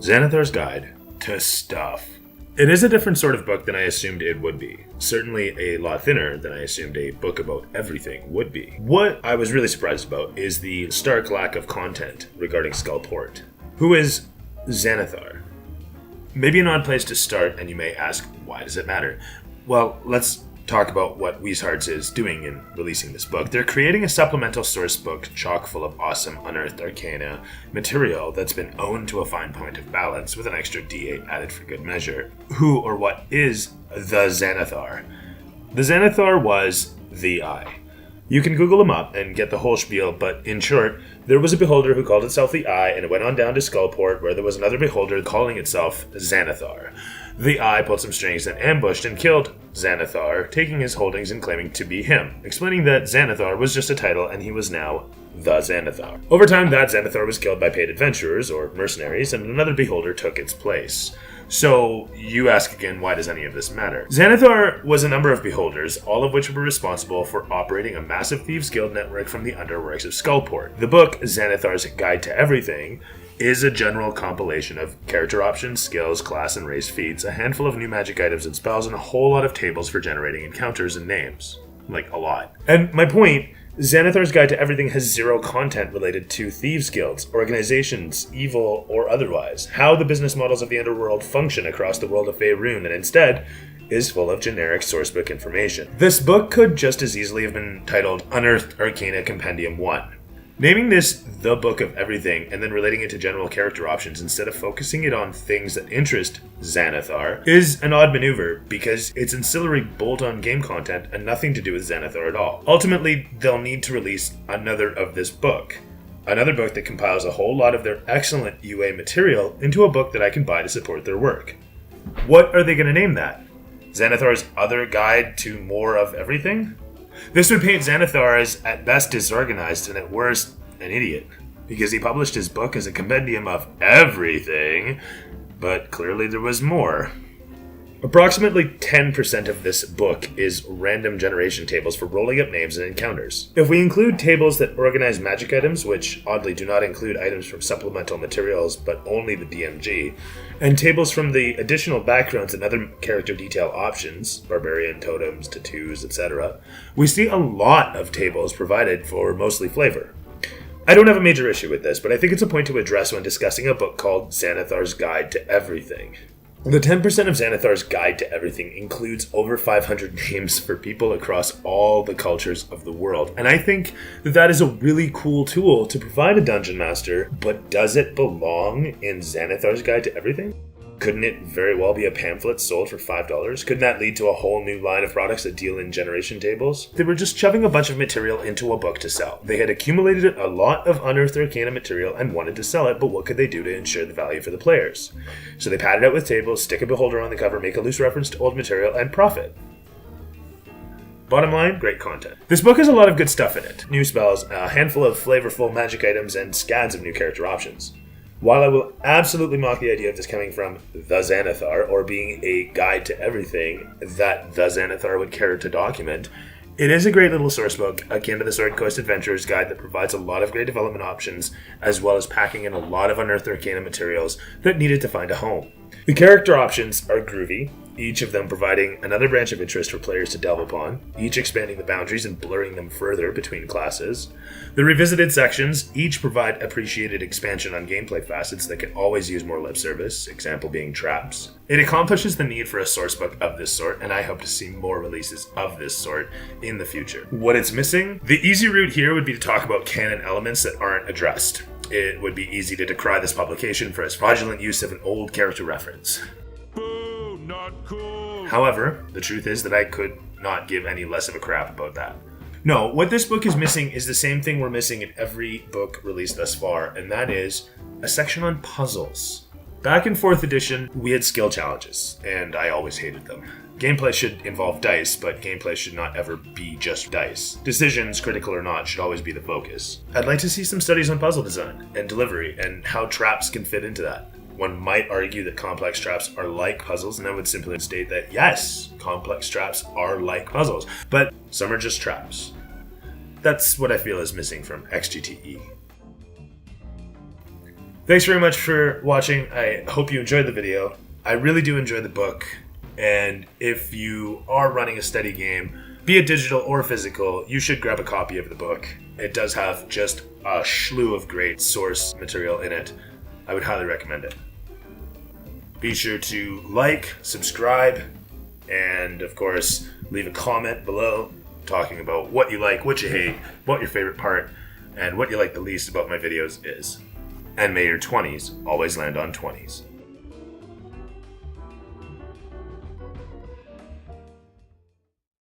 Xanathar's Guide to Stuff. It is a different sort of book than I assumed it would be. Certainly a lot thinner than I assumed a book about everything would be. What I was really surprised about is the stark lack of content regarding Skullport. Who is Xanathar? Maybe an odd place to start, and you may ask, why does it matter? Well, let's talk about what Weezehards is doing in releasing this book. They're creating a supplemental source book chock full of awesome unearthed arcana material that's been owned to a fine point of balance with an extra D8 added for good measure. Who or what is the Xanathar? The Xanathar was the Eye. You can Google him up and get the whole spiel, but in short, there was a beholder who called itself the Eye, and it went on down to Skullport, where there was another beholder calling itself Xanathar. The Eye pulled some strings and ambushed and killed Xanathar, taking his holdings and claiming to be him, explaining that Xanathar was just a title and he was now the Xanathar. Over time, that Xanathar was killed by paid adventurers, or mercenaries, and another beholder took its place. So, you ask again, why does any of this matter? Xanathar was a number of beholders, all of which were responsible for operating a massive Thieves Guild network from the underworks of Skullport. The book, Xanathar's Guide to Everything, is a general compilation of character options, skills, class and race feats, a handful of new magic items and spells, and a whole lot of tables for generating encounters and names. Like, a lot. And my point, Xanathar's Guide to Everything has zero content related to thieves guilds, organizations, evil or otherwise, how the business models of the underworld function across the world of Faerun, and instead is full of generic sourcebook information. This book could just as easily have been titled Unearthed Arcana Compendium 1. Naming this the book of everything and then relating it to general character options instead of focusing it on things that interest Xanathar is an odd maneuver because it's ancillary bolt-on game content and nothing to do with Xanathar at all. Ultimately, they'll need to release another of this book. Another book that compiles a whole lot of their excellent UA material into a book that I can buy to support their work. What are they going to name that? Xanathar's Other Guide to More of Everything? This would paint Xanathar as at best disorganized and at worst an idiot, because he published his book as a compendium of everything, but clearly there was more. Approximately 10% of this book is random generation tables for rolling up names and encounters. If we include tables that organize magic items, which oddly do not include items from supplemental materials but only the DMG, and tables from the additional backgrounds and other character detail options, barbarian, totems, tattoos, etc., we see a lot of tables provided for mostly flavor. I don't have a major issue with this, but I think it's a point to address when discussing a book called Xanathar's Guide to Everything. The 10% of Xanathar's Guide to Everything includes over 500 names for people across all the cultures of the world, and I think that is a really cool tool to provide a dungeon master, but does it belong in Xanathar's Guide to Everything? Couldn't it very well be a pamphlet sold for $5? Couldn't that lead to a whole new line of products that deal in generation tables? They were just shoving a bunch of material into a book to sell. They had accumulated a lot of unearthed arcana material and wanted to sell it, but what could they do to ensure the value for the players? So they padded out with tables, stick a beholder on the cover, make a loose reference to old material, and profit. Bottom line, great content. This book has a lot of good stuff in it. New spells, a handful of flavorful magic items, and scads of new character options. While I will absolutely mock the idea of this coming from the Xanathar, or being a guide to everything that the Xanathar would care to document, it is a great little sourcebook akin to the Sword Coast Adventurer's Guide that provides a lot of great development options, as well as packing in a lot of unearthed arcana materials that needed to find a home. The character options are groovy, each of them providing another branch of interest for players to delve upon, each expanding the boundaries and blurring them further between classes. The revisited sections each provide appreciated expansion on gameplay facets that can always use more lip service, example being traps. It accomplishes the need for a sourcebook of this sort, and I hope to see more releases of this sort in the future. What it's missing? The easy route here would be to talk about canon elements that aren't addressed. It would be easy to decry this publication for its fraudulent use of an old character reference. Boo, not cool. However, the truth is that I could not give any less of a crap about that. No, what this book is missing is the same thing we're missing in every book released thus far, and that is a section on puzzles. Back in 4th edition, we had skill challenges, and I always hated them. Gameplay should involve dice, but gameplay should not ever be just dice. Decisions, critical or not, should always be the focus. I'd like to see some studies on puzzle design and delivery, and how traps can fit into that. One might argue that complex traps are like puzzles, and I would simply state that yes, complex traps are like puzzles, but some are just traps. That's what I feel is missing from XGTE. Thanks very much for watching. I hope you enjoyed the video. I really do enjoy the book, and if you are running a study game, be it digital or physical, you should grab a copy of the book. It does have just a slew of great source material in it. I would highly recommend it. Be sure to like, subscribe, and of course, leave a comment below talking about what you like, what you hate, what your favorite part, and what you like the least about my videos is. And may your 20s always land on 20s.